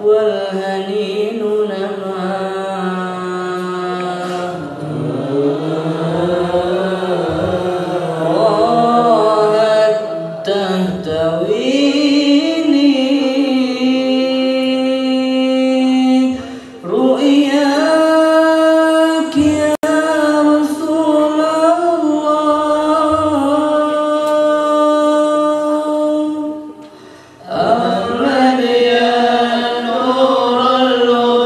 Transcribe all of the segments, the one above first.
والهنين نما راحت تهتويني رؤياك يا رسول الله أحمد يا نور الهدى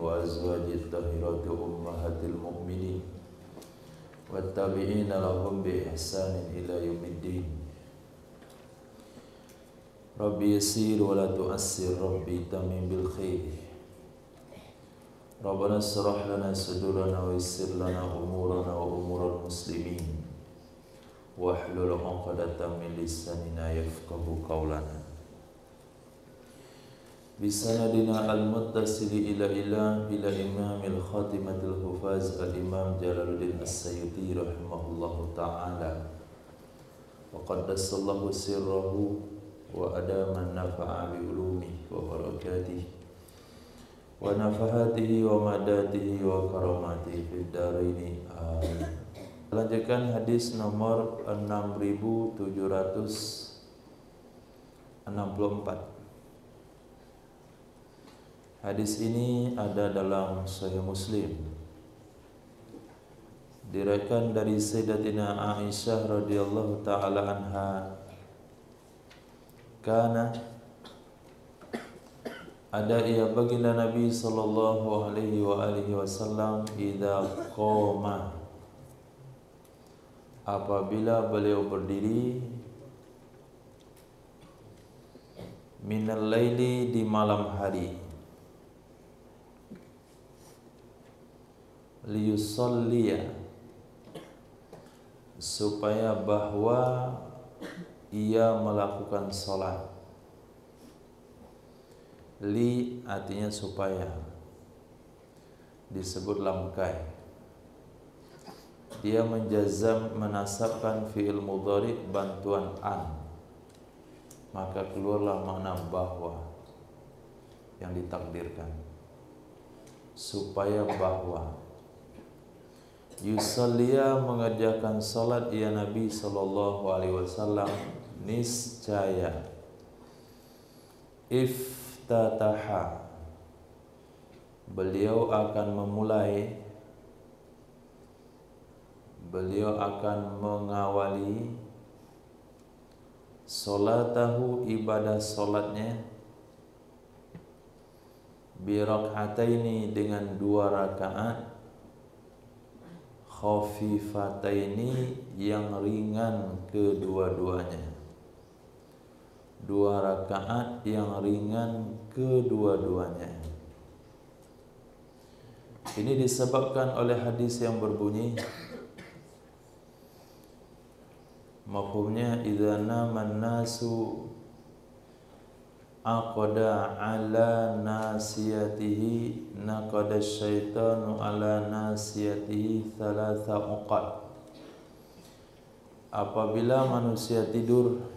وأزواجه الطاهرات أمهات المؤمنين والتابعين لهم بإحسان إلى يوم الدين. ربي يسير ولا تؤسر، ربي تمم بالخير. ربنا اشرح لنا صدورنا ويسر لنا أمورنا وأمور المسلمين واحلل عقدة من لساننا يفقهوا قولنا. بسندنا المتصل إلى إمام الخاتمة الحفاظ الإمام جلال الدين السيوطي رحمه الله تعالى وقدس الله سره وأدام النفع بعلومه وبركاته ونفحاته ومداته وكرamaته في الدارين آمين. Lanjutkan hadis nomor 6764. Hadis ini ada dalam Sahih Muslim. Diriwayatkan dari Sayyidatina Aisyah radhiyallahu taala anha, kana ada ia baginda Nabi sallallahu alaihi wasallam idza qoma, apabila beliau berdiri, minal laili, di malam hari, liyusalliya, supaya bahwa ia melakukan salat. Li artinya supaya, disebut lamkai. Dia menjazam, menasabkan fi'il mudhari bantuan an, maka keluarlah makna bahwa yang ditakdirkan, supaya bahwa yusalliya, mengerjakan salat ya Nabi sallallahu alaihi wasallam, niscaya iftataha, beliau akan memulai, beliau akan mengawali salatahu, ibadah salatnya, bi rak'ataini, dengan 2 rakaat, khafifataini, yang ringan kedua-duanya. 2 rakaat yang ringan kedua-duanya. Ini disebabkan oleh hadis yang berbunyi, mafhumnya idza naman nasu aqada ala nasiyatihi naqada syaitanu ala nasiyatihi thalatha uqad. Apabila manusia tidur,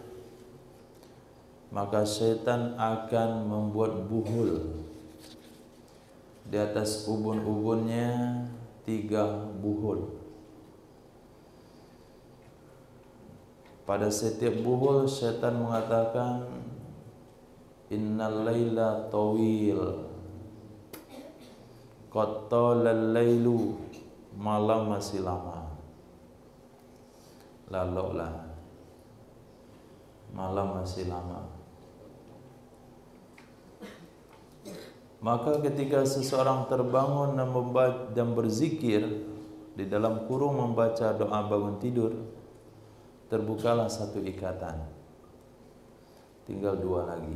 maka syaitan akan membuat buhul di atas ubun-ubunnya 3 buhul. Pada setiap buhul syaitan mengatakan, innal laila tawil, qad talal lailu, malam masih lama, laloklah, malam masih lama. Maka ketika seseorang terbangun dan berzikir, di dalam kurung membaca doa bangun tidur, terbukalah 1 ikatan, tinggal 2 lagi.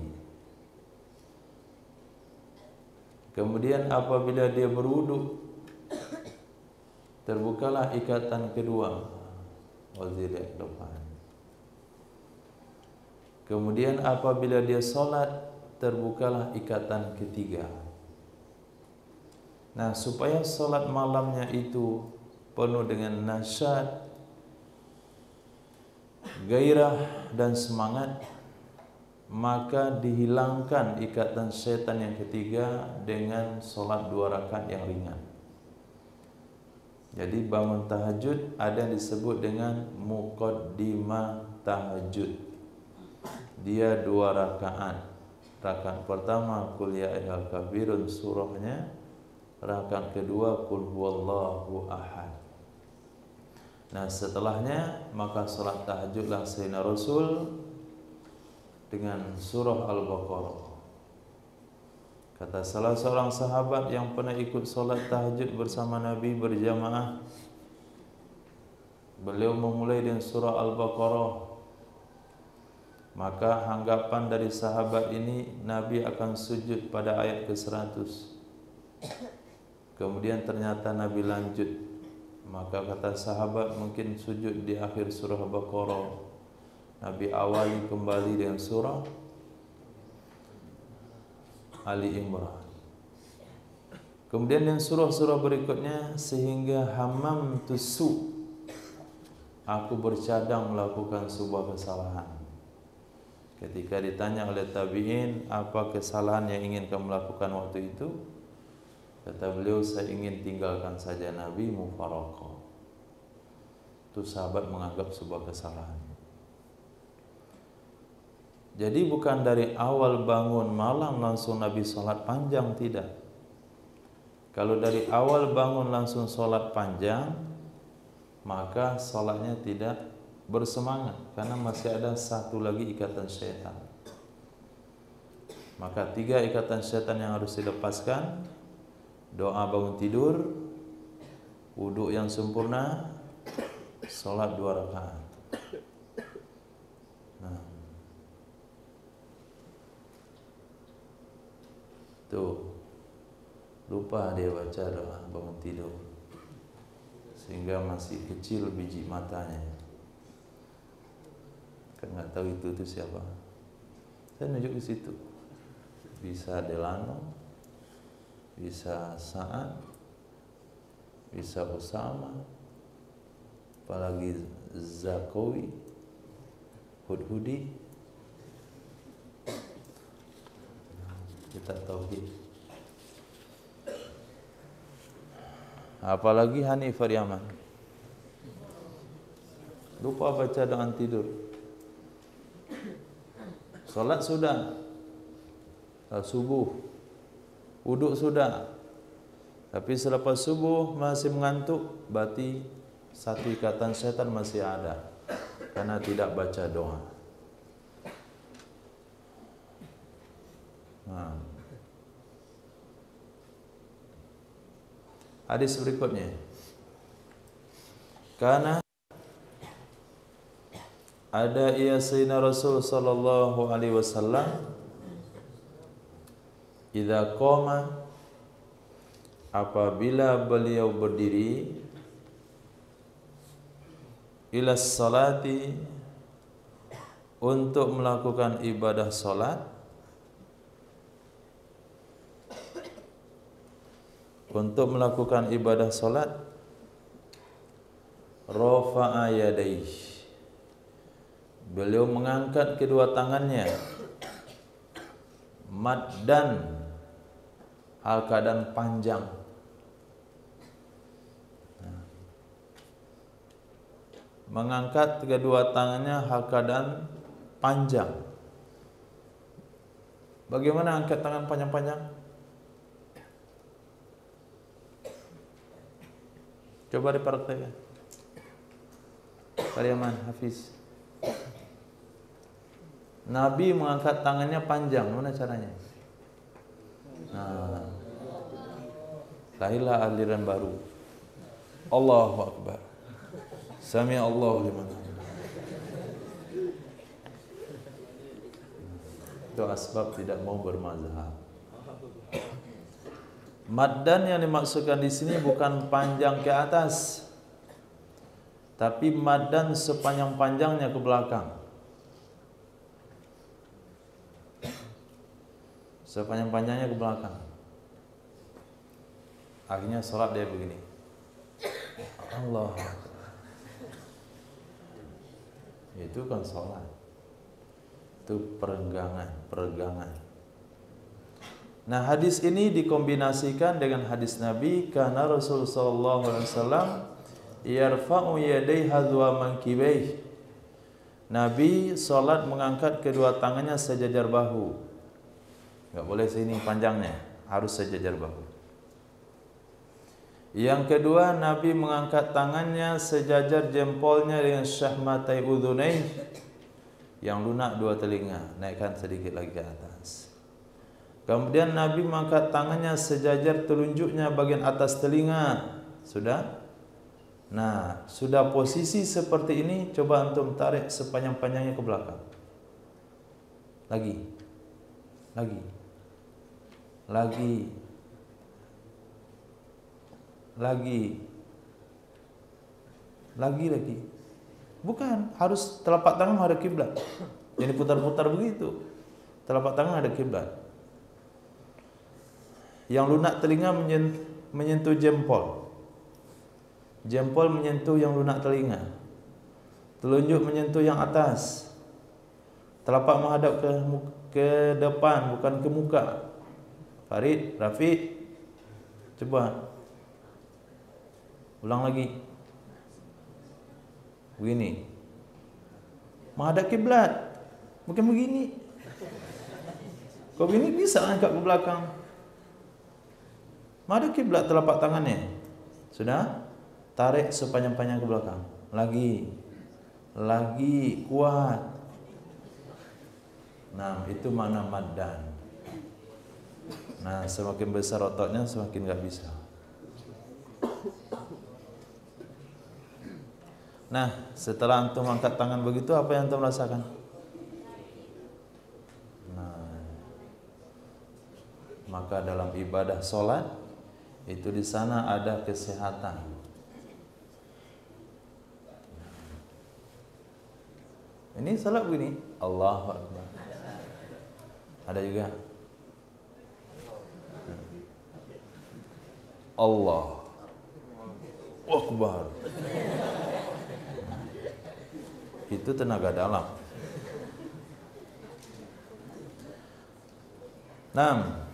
Kemudian apabila dia berwudu, terbukalah ikatan kedua, wazir depan. Kemudian apabila dia sholat, terbukalah ikatan ketiga. Nah, supaya sholat malamnya itu penuh dengan nasyad, gairah dan semangat, maka dihilangkan ikatan setan yang ketiga dengan sholat 2 rakaat yang ringan. Jadi bangun tahajud ada yang disebut dengan muqaddimah tahajud. Dia 2 rakaat. Rakaat pertama qul ya ayyuhal kafirun surahnya, rakaat kedua qul huwallahu ahad. Nah, setelahnya maka sholat tahajudlah Sayyidina Rasul dengan surah Al-Baqarah. Kata salah seorang sahabat yang pernah ikut solat tahajud bersama Nabi berjamaah, beliau memulai dengan surah Al-Baqarah. Maka anggapan dari sahabat ini Nabi akan sujud pada ayat ke-100. Kemudian ternyata Nabi lanjut. Maka kata sahabat mungkin sujud di akhir surah Al-Baqarah. Nabi awali kembali dengan surah Ali Imran. Kemudian yang surah-surah berikutnya, sehingga hamam tusu, aku bercadang melakukan sebuah kesalahan. Ketika ditanya oleh tabi'in, apa kesalahan yang ingin kamu lakukan waktu itu? Kata beliau, saya ingin tinggalkan saja Nabi mufaraqah. Itu sahabat menganggap sebuah kesalahan. Jadi bukan dari awal bangun malam langsung Nabi sholat panjang, tidak. Kalau dari awal bangun langsung sholat panjang, maka sholatnya tidak bersemangat, karena masih ada satu lagi ikatan syaitan. Maka 3 ikatan syaitan yang harus dilepaskan: doa bangun tidur, wudhu yang sempurna, sholat 2 rakaat. Tuh, lupa dia baca doa bangun tidur, sehingga masih kecil biji matanya. Kan nggak tahu itu siapa. Saya nunjuk ke situ. Bisa Delano, bisa Sa'ad, bisa Usama, apalagi Zakowi, Hudhudi. Kita tauhid. Apalagi Hanif Yaman. Lupa baca doa tidur. Salat sudah, subuh, wuduk sudah, tapi selepas subuh masih mengantuk, berarti satu ikatan setan masih ada, karena tidak baca doa. Hadis berikutnya, karena ada Sayyidina Rasul sallallahu alaihi wasallam idza qama, apabila beliau berdiri, ila salati, untuk melakukan ibadah salat, rafa'a yadayhi, beliau mengangkat kedua tangannya, maddan, hal keadaan panjang. Mengangkat kedua tangannya hal keadaan panjang. Bagaimana angkat tangan panjang-panjang? Coba dipraktekkan. Pariaman, Hafiz. Nabi mengangkat tangannya panjang, mana caranya? Lahirlah aliran baru. Allahu Akbar. Sami Allahu liman hamidah. Itu asbab tidak mau bermazhab. Maddan yang dimaksudkan di sini bukan panjang ke atas, tapi maddan sepanjang-panjangnya ke belakang. Sepanjang-panjangnya ke belakang. Akhirnya sholat dia begini. Allah. Itu kan sholat. Itu peregangan. Nah, hadis ini dikombinasikan dengan hadis Nabi, karena Rasul sallallahu alaihi wasallam yarfa'u yadayhi hadwa mankibayhi. Nabi salat mengangkat kedua tangannya sejajar bahu. Enggak boleh sini panjangnya, harus sejajar bahu. Yang kedua, Nabi mengangkat tangannya sejajar jempolnya dengan syahmatai udhunain, yang lunak 2 telinga, naikkan sedikit lagi ke atas. Kemudian Nabi mengangkat tangannya sejajar telunjuknya bagian atas telinga. Sudah? Nah, sudah posisi seperti ini, coba antum tarik sepanjang-panjangnya ke belakang. Lagi. Lagi. Lagi. Lagi. Lagi. Bukan, harus telapak tangan menghadap kiblat. Jadi putar-putar begitu. Telapak tangan ada kiblat. Yang lunak telinga menyentuh jempol. Jempol menyentuh yang lunak telinga. Telunjuk menyentuh yang atas. Telapak menghadap ke depan, bukan ke muka. Farid, Rafiq, coba ulang lagi. Begini. Menghadap kiblat. Bukan begini. Kalau begini bisa angkat ke belakang. Menghadap kiblat telapak tangannya. Sudah? Tarik sepanjang-panjang ke belakang. Lagi. Lagi kuat. Nah, itu makna maddan. Nah, semakin besar ototnya semakin enggak bisa. Nah, setelah antum angkat tangan begitu, apa yang antum rasakan? Nah, maka dalam ibadah solat itu di sana ada kesehatan. Ini salat begini, Allahu Akbar. Ada juga Allah Akbar. Itu tenaga dalam. Nah,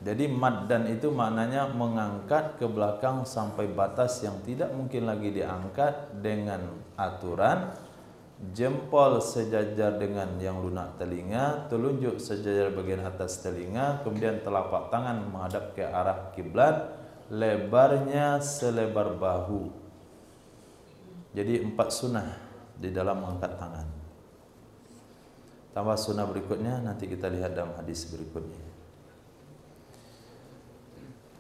jadi maddan itu maknanya mengangkat ke belakang sampai batas yang tidak mungkin lagi diangkat dengan aturan. Jempol sejajar dengan yang lunak telinga, telunjuk sejajar bagian atas telinga, kemudian telapak tangan menghadap ke arah kiblat, lebarnya selebar bahu. Jadi 4 sunnah di dalam mengangkat tangan. Tambah sunnah berikutnya nanti kita lihat dalam hadis berikutnya.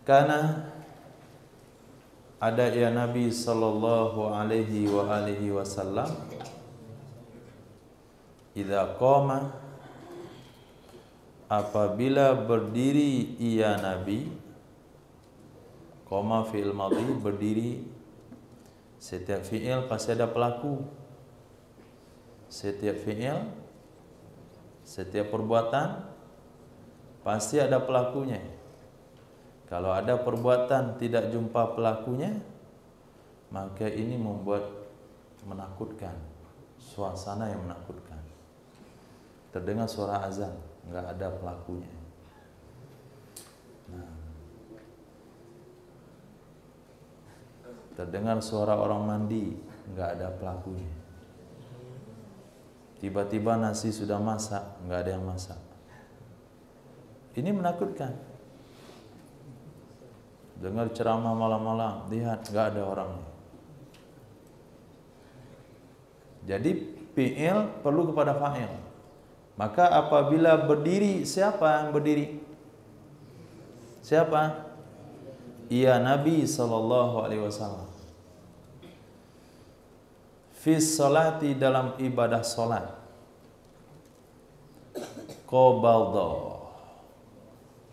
Karena ada ya Nabi sallallahu alaihi wasallam idza qama, apabila berdiri ia Nabi, qama fi'il madhi, berdiri. Setiap fi'il pasti ada pelaku. Setiap fi'il, setiap perbuatan pasti ada pelakunya. Kalau ada perbuatan tidak jumpa pelakunya, maka ini membuat menakutkan, suasana yang menakutkan. Terdengar suara azan, enggak ada pelakunya. Nah, terdengar suara orang mandi, enggak ada pelakunya. Tiba-tiba nasi sudah masak, enggak ada yang masak. Ini menakutkan. Dengar ceramah malam-malam, lihat enggak ada orangnya. Jadi fi'il perlu kepada fa'il. Maka apabila berdiri, siapa yang berdiri? Siapa? Ia Nabi sallallahu alaihi wasallam. Fi salati, dalam ibadah salat. Qabalda,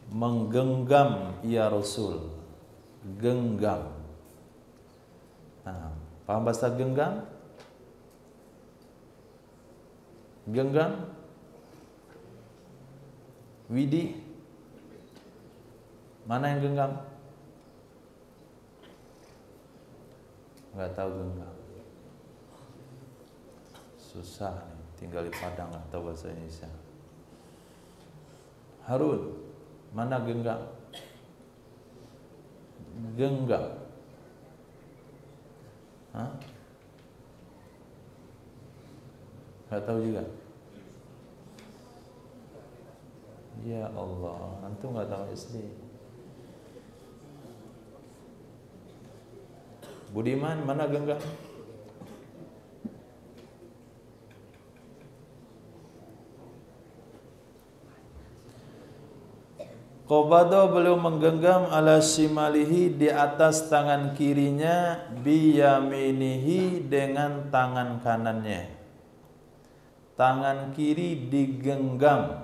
menggenggam ia Rasul. Genggam. Nah, paham bahasa genggam? Genggam. Widi, mana yang genggam? Enggak tahu genggam. Susah nih, tinggal di Padang enggak tahu bahasa Indonesia. Harun, mana genggam? Genggam. Hah? Enggak tahu juga. Ya Allah, antum enggak tahu SD. Budiman, mana genggam? Qabada beliau menggenggam ala shimalihi di atas tangan kirinya, biyaminihi dengan tangan kanannya. Tangan kiri digenggam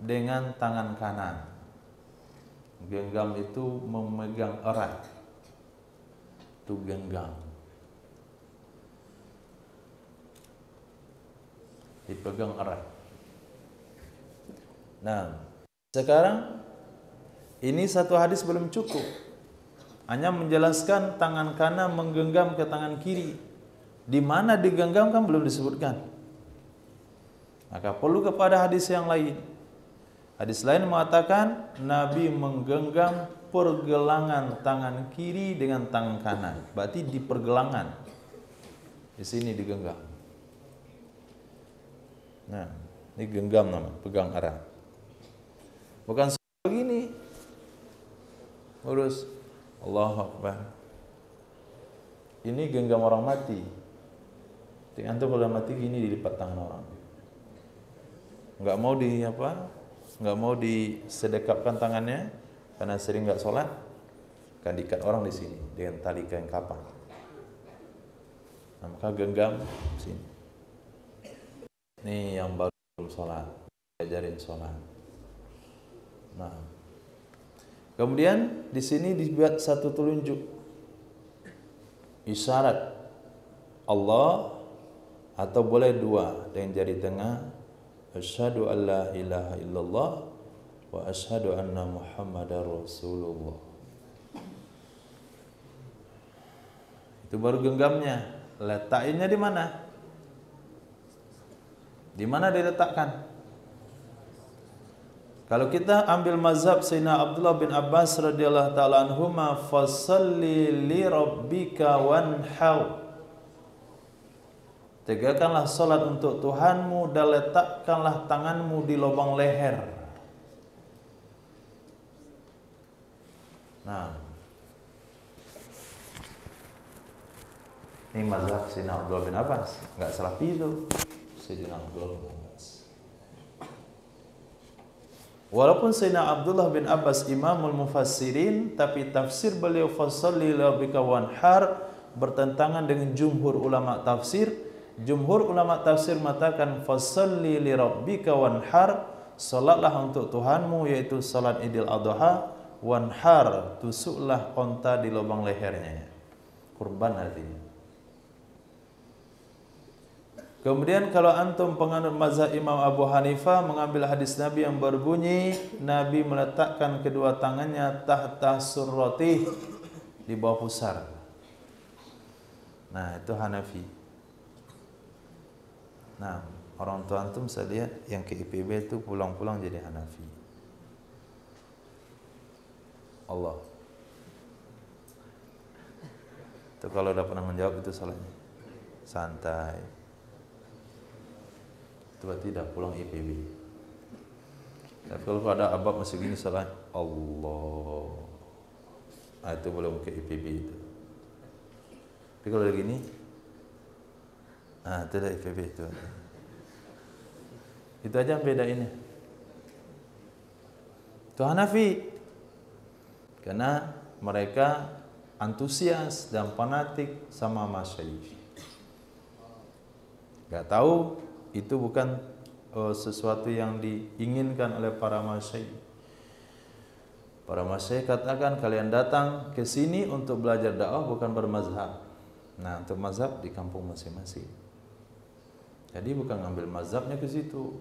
dengan tangan kanan. Genggam itu memegang erat. Itu genggam. Dipegang erat. Nah, sekarang ini satu hadis belum cukup. Hanya menjelaskan tangan kanan menggenggam ke tangan kiri. Di mana digenggam kan belum disebutkan. Maka perlu kepada hadis yang lain. Hadis lain mengatakan Nabi menggenggam pergelangan tangan kiri dengan tangan kanan. Berarti di pergelangan. Di sini digenggam. Nah, ini genggam namanya, pegang erat. Bukan begini. Urus. Allahu Akbar. Ini genggam orang mati. Antum kalau mati gini dilipat tangan orang. Enggak mau enggak mau disedekapkan tangannya karena sering enggak sholat, kan diikat orang di sini dengan tali kain kapan. Nah, maka genggam sini. Ini yang baru sholat, ajarin sholat. Nah, kemudian di sini dibuat satu telunjuk isyarat Allah, atau boleh dua dengan jari tengah, asyhadu an la ilaha illallah wa asyhadu anna muhammadar rasulullah. Itu baru genggamnya. Letaknya di mana? Di mana diletakkan? Kalau kita ambil mazhab Sayyidina Abdullah bin Abbas radhiyallahu taala anhuma, fasalli li rabbika wanhar. Tegakkanlah salat untuk Tuhanmu dan letakkanlah tanganmu di lubang leher. Nah, ini mazhab Sayyidina Abdullah bin Abbas, enggak salah itu Sayyidina Abdullah bin Abbas. Walaupun Sayyidina Abdullah bin Abbas imamul mufassirin, tapi tafsir beliau fasalli li rabbika wanhar bertentangan dengan jumhur ulama tafsir. Jumhur ulama tafsir mengatakan fasalli li rabbika wanhar, salatlah untuk Tuhanmu, yaitu salat Idul Adha. Wanhar, tusuklah onta di lubang lehernya, kurban artinya. Kemudian kalau antum penganut mazhab Imam Abu Hanifah, mengambil hadis Nabi yang berbunyi Nabi meletakkan kedua tangannya tahta surratih, di bawah pusar. Nah, itu Hanafi. Nah, orang tua antum saya lihat yang ke IPB itu pulang-pulang jadi Hanafi. Allah. Itu kalau udah pernah menjawab itu salahnya. Santai. Coba tidak pulang IPB. Tapi kalau ada abab masih gini salah, Allah. Nah, itu belum ke IPB itu. Tapi kalau lagi gini, itu ada IPB itu. Itu aja beda ini. Itu Hanafi. Karena mereka antusias dan fanatik sama masyayikh. Gak tahu itu bukan sesuatu yang diinginkan oleh para masyayikh. Para masyayikh katakan kalian datang ke sini untuk belajar dakwah, bukan bermazhab. Nah, untuk mazhab di kampung masing-masing. Jadi bukan ngambil mazhabnya ke situ.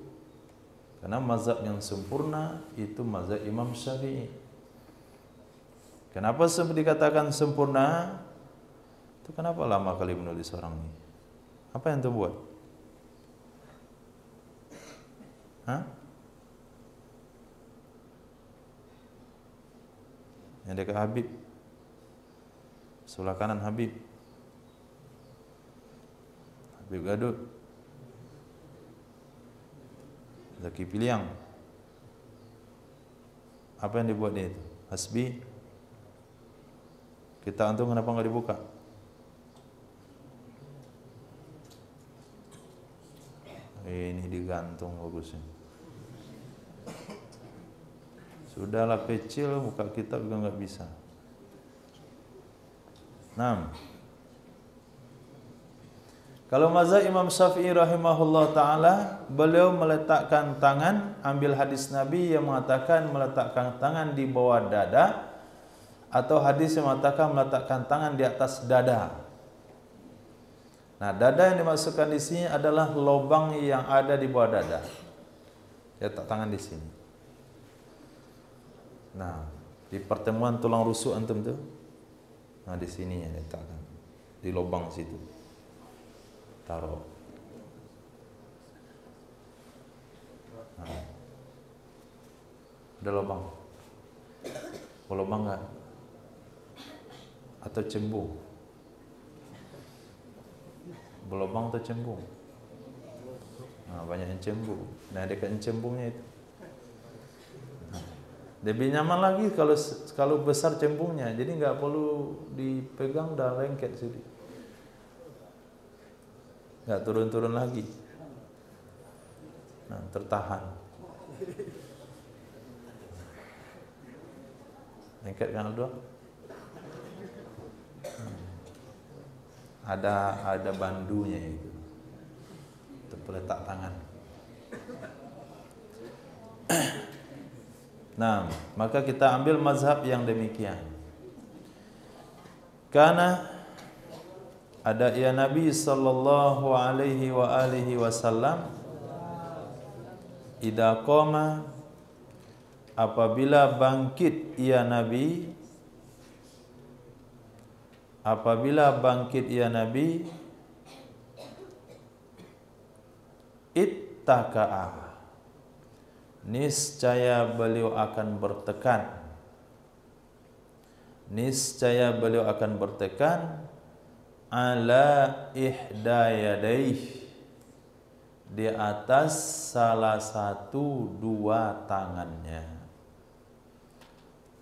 Karena mazhab yang sempurna itu mazhab Imam Syafi'i. Kenapa dikatakan sempurna? Itu kenapa lama kali menulis orang ini? Apa yang terbuat? Hah? Yang dekat Habib, sebelah kanan Habib Gadut, Zaki Piliang. Apa yang dibuat dia itu? Hasbi. Kita antum kenapa nggak dibuka? Ini digantung bagusnya. Sudahlah kecil, buka kitab juga nggak bisa. 6. Kalau mazhab Imam Syafi'i rahimahullah ta'ala, beliau meletakkan tangan, ambil hadis Nabi yang mengatakan meletakkan tangan di bawah dada, atau hadis yang mengatakan meletakkan tangan di atas dada. Nah, dada yang dimasukkan di sini adalah lubang yang ada di bawah dada. Letak tangan di sini. Nah, di pertemuan tulang rusuk antum tuh, nah di sini ya letakkan, di lubang situ. Taruh. Nah. Ada lubang? Lubang enggak? Atau cembung? Berlubang atau cembung? Nah, banyak yang cembung. Nah, dekat cembungnya itu. Nah, lebih nyaman lagi kalau besar cembungnya, jadi nggak perlu dipegang, dah lengket sini. Nggak turun-turun lagi. Nah, tertahan. Lengket kan dua? Ada bandunya itu. Untuk peletak tangan. Nah, maka kita ambil mazhab yang demikian. Karena ada ya Nabi sallallahu alaihi wa alihi wasallam idza qama, apabila bangkit ya Nabi, ittaka'a, niscaya beliau akan bertekan ala ihda yadaih, di atas salah satu dua tangannya.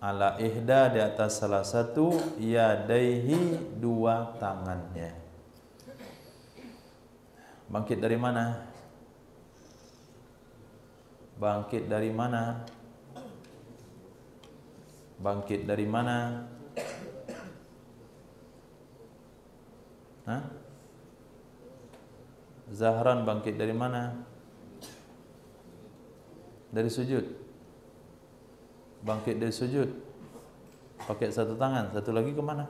Ala ihda, di atas salah satu, yadaihi, dua tangannya. Bangkit dari mana? Bangkit dari mana? Bangkit dari mana? Hah? Zahran bangkit dari mana? Dari sujud. Bangkit dari sujud. Pakai satu tangan, satu lagi ke mana?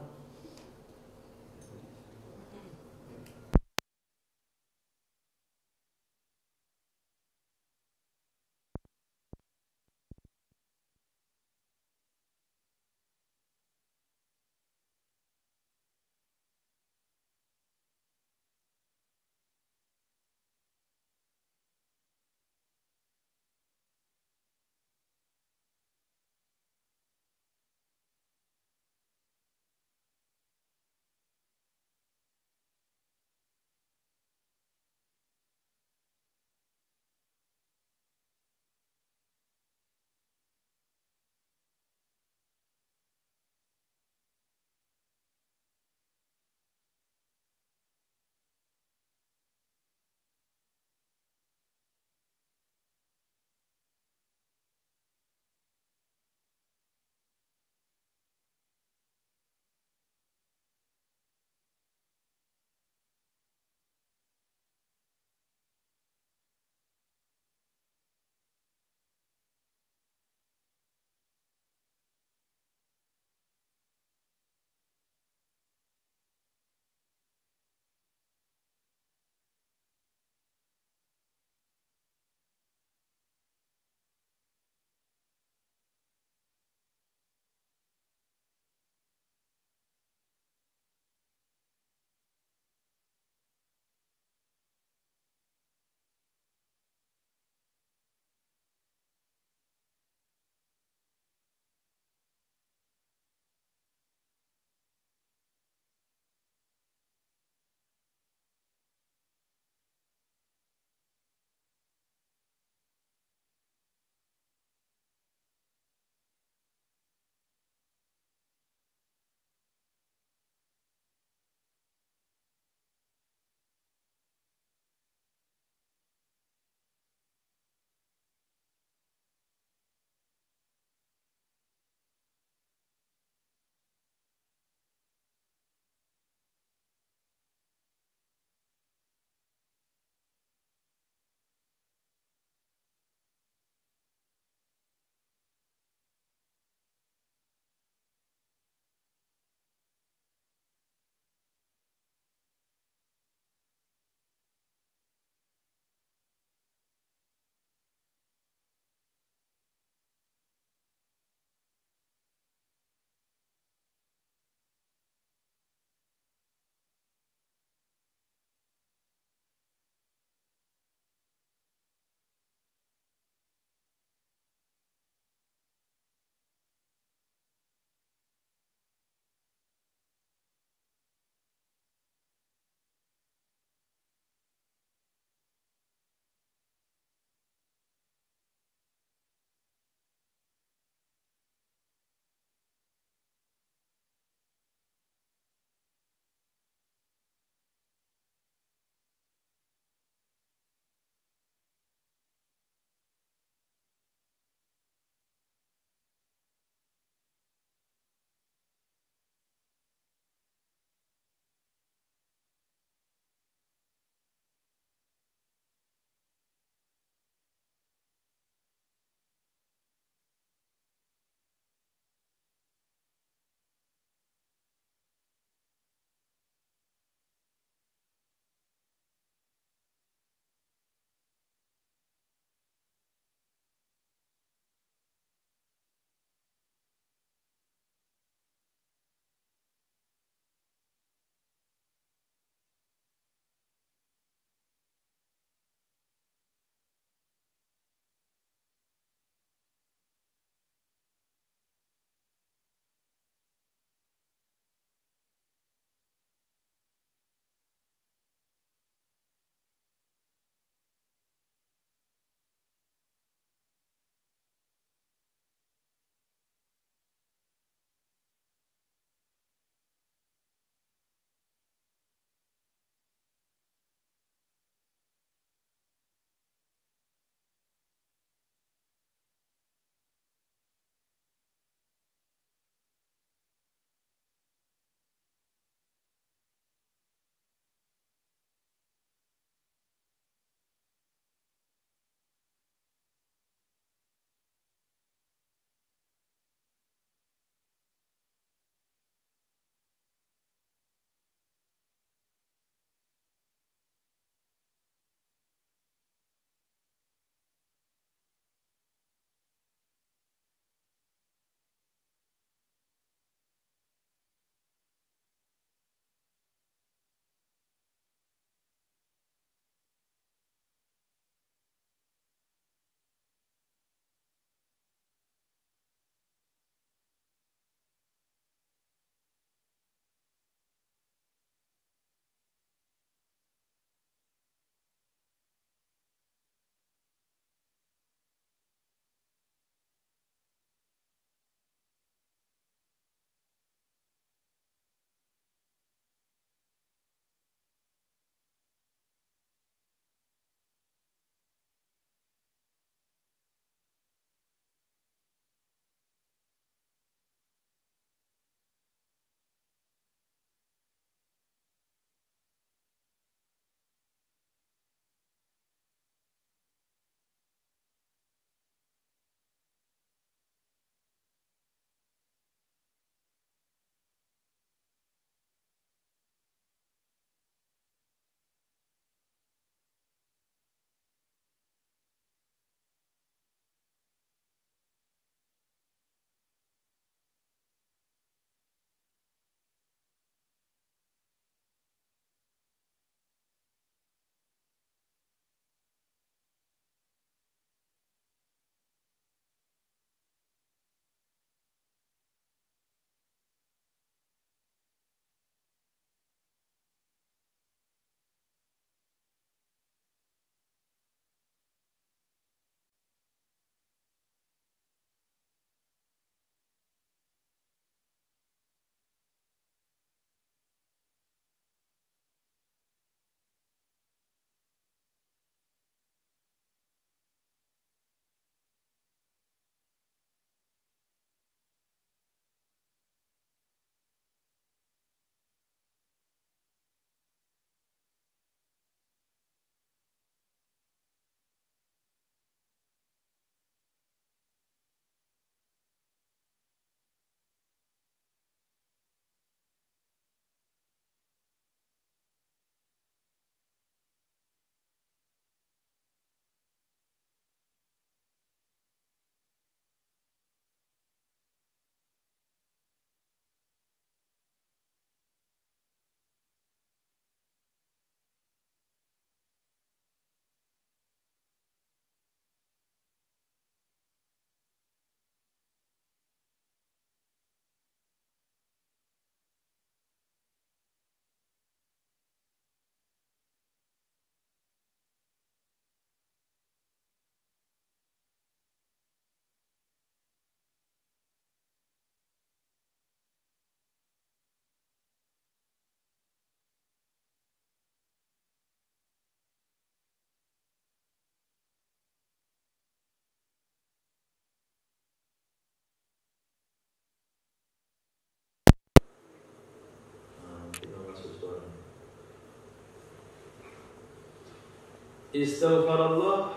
istighfarallah,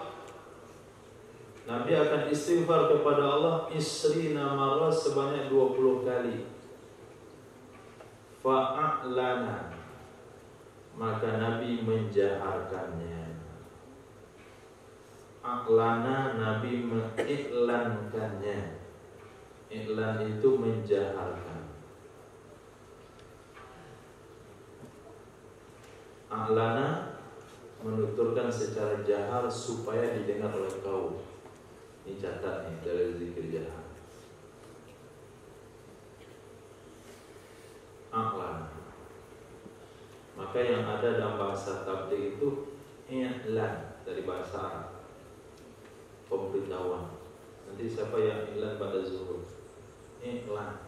Nabi akan istighfar kepada Allah isrina marrah, sebanyak 20 kali. Fa'a'lana, maka Nabi menjaharkannya. A'lana, Nabi mengiklankannya. Iklan itu menjaharkan. A'lana menuturkan secara jahar supaya didengar oleh kaum. Ini catat nih dari zikir jahar. A'lana. Maka yang ada dalam bahasa tabligh itu i'lan, dari bahasa Arab, pemberitahuan. Nanti siapa yang i'lan pada zuhur? Iklan.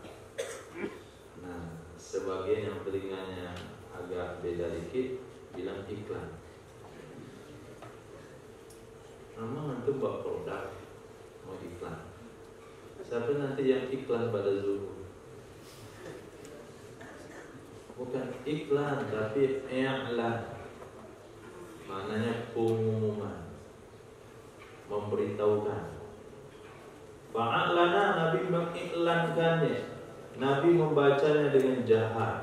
Nah, sebagian yang telinganya agak beda dikit bilang iklan. Memang antum buat produk mau iklan. Siapa nanti yang iklan pada zuhur? Bukan iklan, tapi i'lan. Maknanya pengumuman, memberitahukan. Fa'a'lana, Nabi mengiklankannya. Nabi membacanya dengan jahar.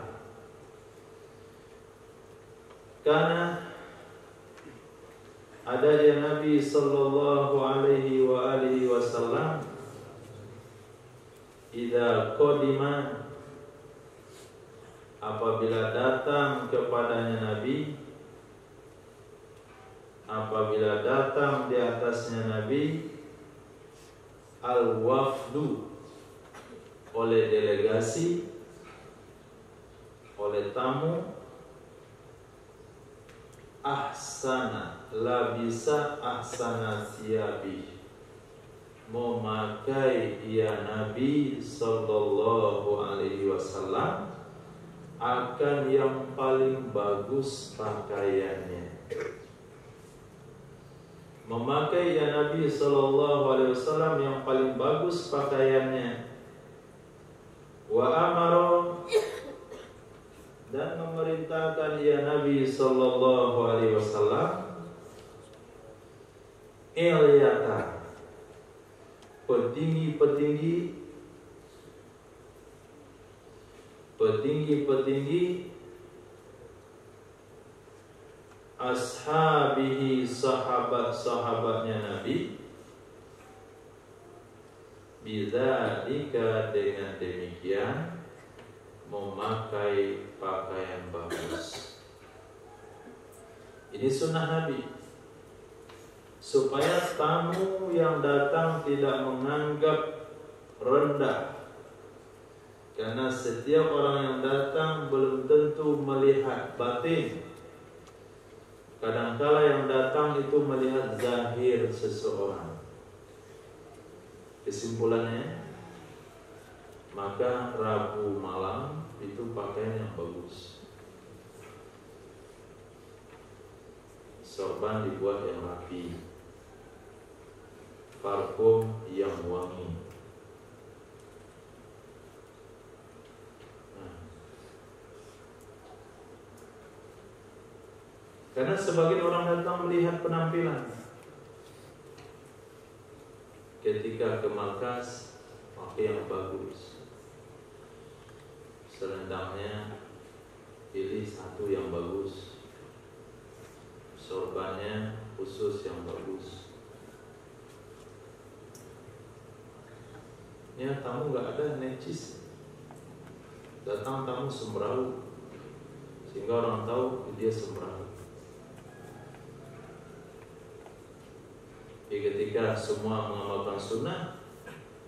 Karena adanya Nabi sallallahu alaihi wasallam idza qadima, apabila datang kepadanya Nabi, apabila datang di atasnya Nabi al-wafdu, oleh delegasi, oleh tamu, ahsana, labisa ahsana siyabi, memakai ia Nabi sallallahu alaihi wasallam akan yang paling bagus pakaiannya. Memakai ya Nabi sallallahu alaihi wasallam yang paling bagus pakaiannya. Wa amara, dan memerintahkan ya Nabi sallallahu alaihi wasallam ilyata, petinggi ashabihi, sahabat-sahabatnya Nabi, bidzalika, dengan demikian memakai pakaian bagus. Ini sunnah Nabi, supaya tamu yang datang tidak menganggap rendah. Karena setiap orang yang datang belum tentu melihat batin. Kadangkala yang datang itu melihat zahir seseorang. Kesimpulannya, maka Rabu malam itu pakaian yang bagus. Sorban dibuat yang rapi, parfum yang wangi. Karena sebagian orang datang melihat penampilan. Ketika ke markas, pakai yang bagus. Selendangnya pilih satu yang bagus. Sorbannya khusus yang bagus. Ya, tamu nggak ada necis. Datang tamu sembrau, sehingga orang tahu dia sembrau. Ketika semua mengamalkan sunnah,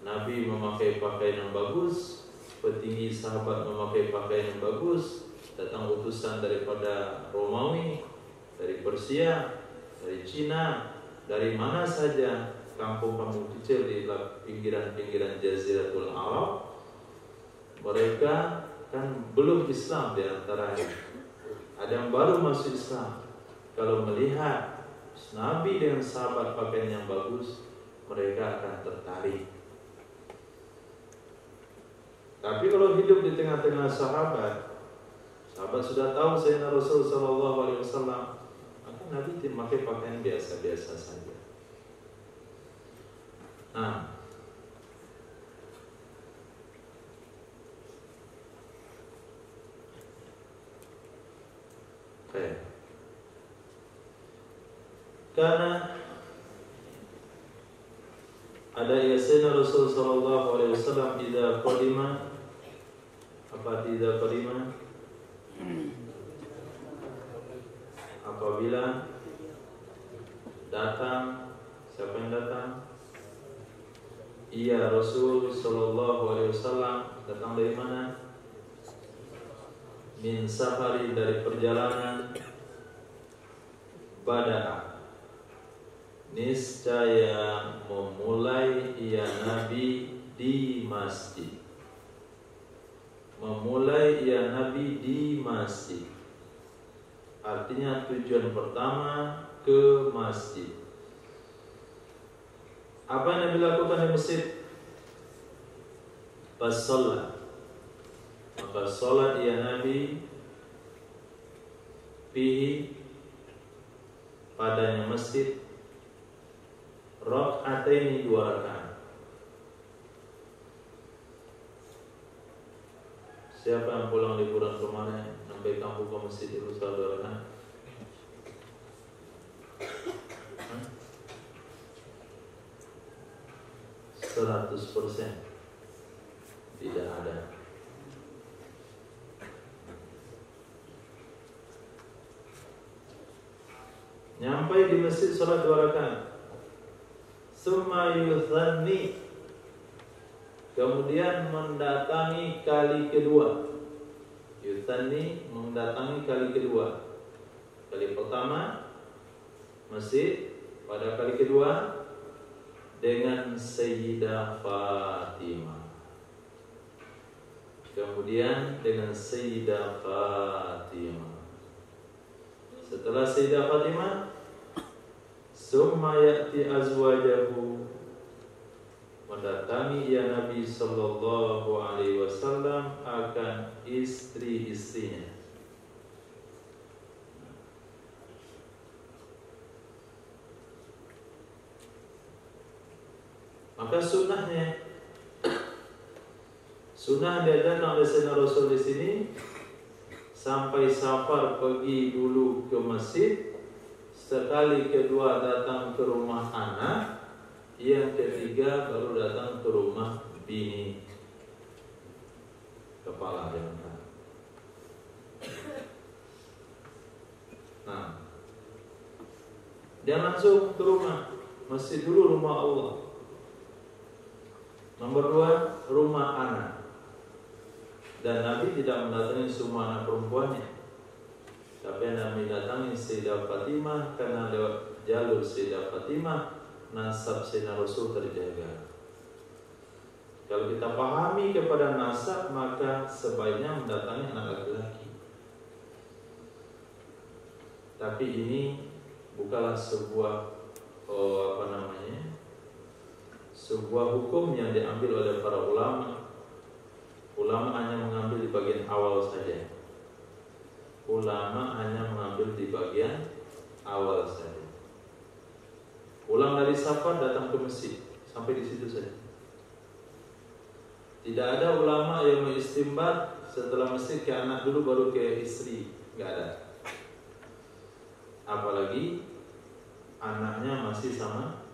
Nabi memakai pakaian yang bagus, petinggi sahabat memakai pakaian yang bagus, datang utusan daripada Romawi, dari Persia, dari Cina, dari mana saja, kampung-kampung kecil di pinggiran-pinggiran Jaziratul Arab. Mereka kan belum Islam di antaranya. Ada yang baru masuk Islam. Kalau melihat Nabi dengan sahabat pakaian yang bagus, mereka akan tertarik. Tapi kalau hidup di tengah-tengah sahabat sudah tahu Sayyidina Rasul sallallahu alaihi wasallam, maka Nabi memakai pakaian biasa-biasa saja. Nah, karena ada yasina Rasul sallallahu alaihi wasallam idza qadima apabila datang, siapa yang datang? Iya, Rasul sallallahu alaihi wasallam datang dari mana? Min safari, dari perjalanan. Bada'a, niscaya memulai ia Nabi di masjid. Memulai ia Nabi di masjid, artinya tujuan pertama ke masjid. Apa yang Nabi lakukan di masjid? Pas sholat, maka sholat ia Nabi fihi, padanya masjid, raka'ataini, 2 rakaat. Siapa yang pulang liburan kemarin sampai kampung ke masjid itu sholat 2 rakaat? 100% tidak ada. Nyampai di masjid sholat 2 rakaat. Summa yuthanni, kemudian mendatangi kali kedua. Yuthanni, mendatangi kali kedua. Kali pertama masjid, pada kali kedua dengan Sayyidah Fatimah. Kemudian dengan Sayyidah Fatimah. Setelah Sayyidah Fatimah, summa ya'ti azwajahu, mendatangi ya Nabi sallallahu alaihi wasallam akan istri-istrinya. Maka sunnahnya, sunnah diajarkan oleh Sayyidina Rasul di sini, sampai safar pergi dulu ke masjid, sekali kedua datang ke rumah anak, yang ketiga baru datang ke rumah bini. Kepala jangan. Nah, dia langsung ke rumah, masjid dulu rumah Allah. Nomor 2, rumah anak. Dan Nabi tidak mendatangi semua anak perempuannya, tapi Nabi datangi Sayyidah Fatimah, karena lewat jalur Sayyidah Fatimah nasab Sayyidina Rasul terjaga. Kalau kita pahami kepada nasab, maka sebaiknya mendatangi anak laki-laki. Tapi ini bukanlah sebuah sebuah hukum yang diambil oleh para ulama. Ulama hanya mengambil di bagian awal saja. Ulama hanya mengambil di bagian awal saja. Pulang dari safar datang ke masjid, sampai di situ saja. Tidak ada ulama yang mengistimbat setelah masjid ke anak dulu baru ke istri, nggak ada. Apalagi anaknya masih sama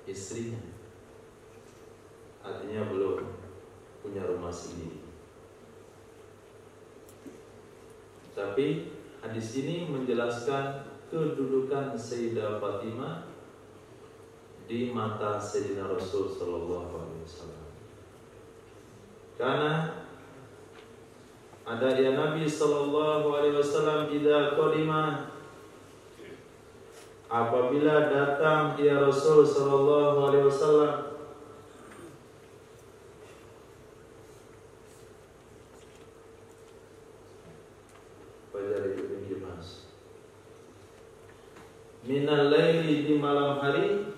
istrinya, artinya belum punya rumah sendiri. Tapi hadis ini menjelaskan kedudukan Sayyidah Fatimah di mata Sayyidina Rasul sallallahu alaihi wasallam. Karena ada ya Nabi sallallahu alaihi wasallam idza qadima, apabila datang ya Rasul sallallahu alaihi wasallam, minal laili, di malam hari,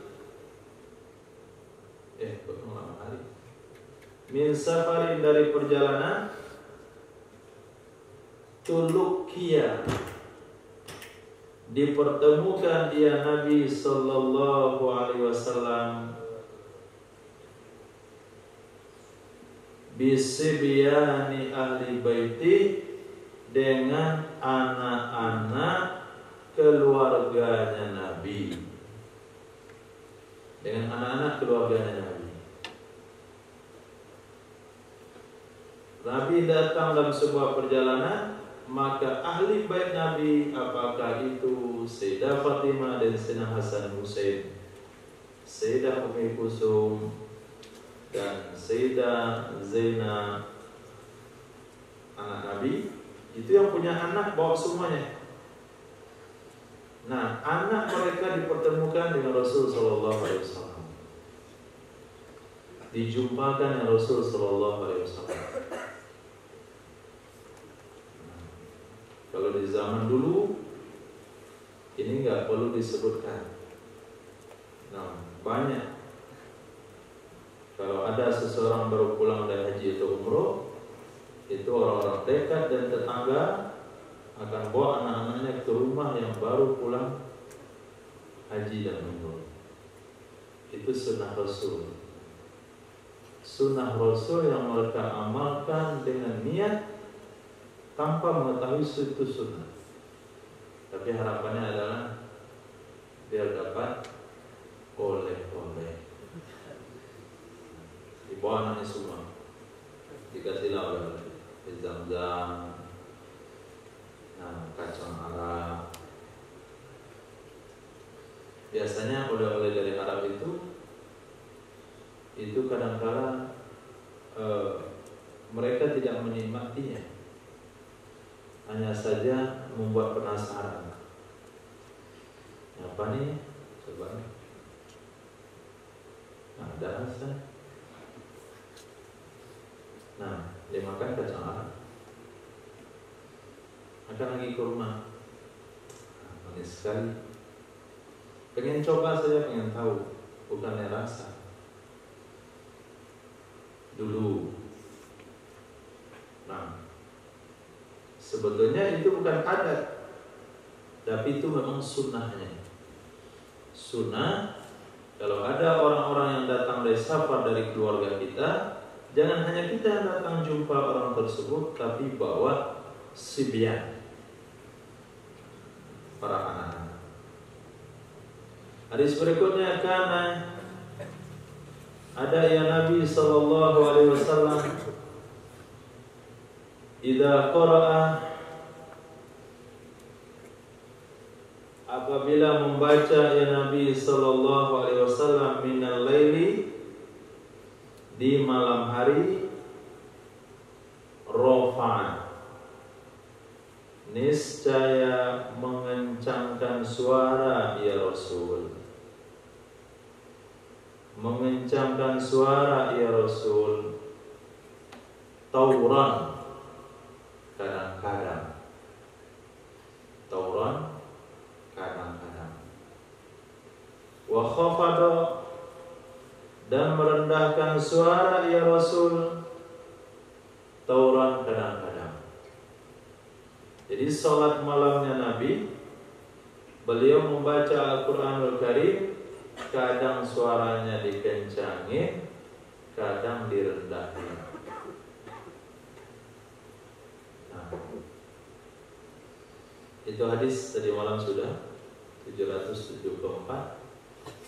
malam hari, min safarin, dari perjalanan, tulukia, dipertemukan ia Nabi sallallahu alaihi wasallam bisibyani ahli baiti, dengan anak-anak keluarganya Nabi, dengan anak-anak keluarganya Nabi. Nabi datang dalam sebuah perjalanan, maka ahli bait Nabi, apakah itu Sayyidah Fatimah dan Sayyidina Hasan Husain, Sayyidah Ummi Kulsum dan Sayyidah Zainab, anak Nabi, itu yang punya anak bawa semuanya. Nah, anak mereka dipertemukan dengan Rasul sallallahu alaihi wasallam, dijumpakan dengan Rasul sallallahu alaihi wasallam. Kalau di zaman dulu ini nggak perlu disebutkan. Nah, banyak. Kalau ada seseorang baru pulang dari haji atau umroh, itu orang-orang dekat dan tetangga akan bawa anak-anaknya ke rumah yang baru pulang haji dan umroh. Itu sunnah Rasul. Sunnah Rasul yang mereka amalkan dengan niat tanpa mengetahui itu sunnah. Tapi harapannya adalah biar dapat oleh-oleh. Dibawa anaknya semua, dikasihlah oleh-oleh. Zam-zam, kacang Arab. Biasanya oleh-oleh dari Arab itu kadang-kala mereka tidak menikmatinya, hanya saja membuat penasaran. Apa nih? Coba. Nah, ada rasa. Nah, dia makan kacang Arab, akan lagi ke rumah. Manis sekali. Pengen coba saja, pengen tahu, bukannya rasa. Dulu. Nah, sebetulnya itu bukan adat, tapi itu memang sunnahnya. Sunnah, kalau ada orang-orang yang datang dari safar dari keluarga kita, jangan hanya kita yang datang jumpa orang tersebut, tapi bawa sibyan, para anak-anak. Hadis berikutnya, karena ada ya Nabi sallallahu alaihi wasallam idza qara'a, apabila membaca ya Nabi sallallahu alaihi wasallam minal laili, di malam hari, rofa, niscaya mengencangkan suara ya Rasul, mengencangkan suara ya Rasul, tauran, kadang-kadang, tauran, kadang-kadang, wa khafada, dan merendahkan suara ya Rasul, tauran, kadang-kadang. Jadi sholat malamnya Nabi, beliau membaca Al-Quranul Karim, kadang suaranya dikencangin, kadang direndahin. Nah, itu hadis tadi malam sudah 774,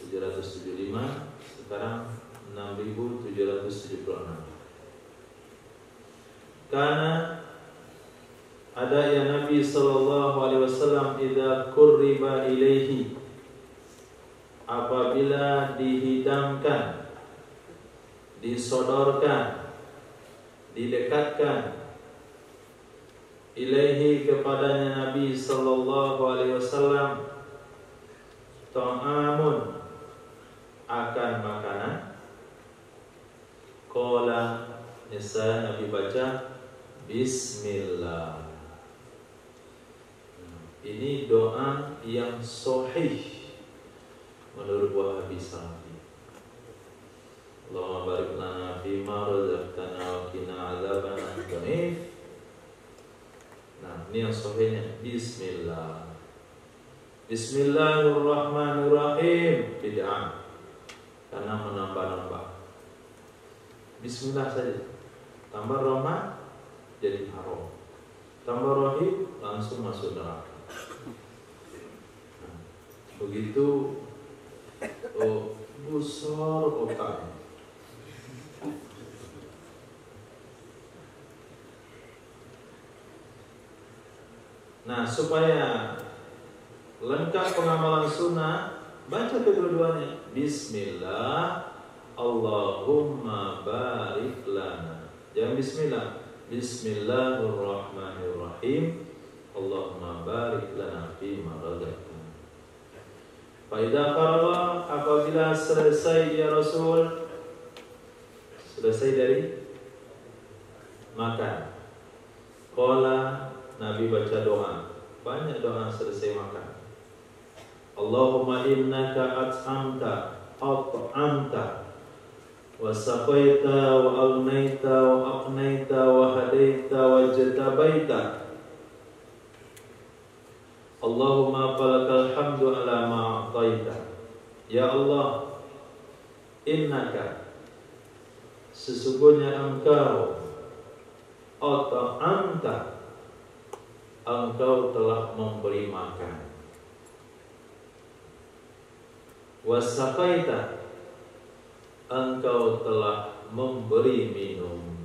775, sekarang 6776. Karena ada ya Nabi sallallahu alaihi wasallam idza qurriba ilaihi, apabila dihidangkan, disodorkan, didekatkan, ilaihi, kepadanya Nabi sallallahu alaihi wasallam, ta'amun, akan makanan, qala, nisa Nabi baca bismillah. Ini doa yang sahih menurut Wahabi Salafi. Allahumma barik lana fima razaqtana wa qina adzabannar. Nah, ini yang sahihnya bismillah. Bismillahirrahmanirrahim, bid'ah karena menambah-nambah. Bismillah saja, tambah Rahman jadi haram, tambah Rahim langsung masuk neraka. Nah, begitu besar otaknya. Nah, supaya lengkap pengamalan sunnah, baca kedua-duanya. Bismillah, Allahumma barik lana. Jangan bismillah. Bismillahirrahmanirrahim. Allahumma barik lana fima razaqtana. Fa idza qara, apabila selesai ya Rasul, selesai dari makan, qala, Nabi baca doa. Banyak doa selesai makan. Allahumma innaka at'amta wa saqaita wa agnaita wa aqnaita wa hadaita wa jatabaita. Allahumma falakal hamdu ala ma a'taita. Ya Allah, innaka, sesungguhnya engkau, at'amta, engkau telah memberi makan, wasaqaita, engkau telah memberi minum,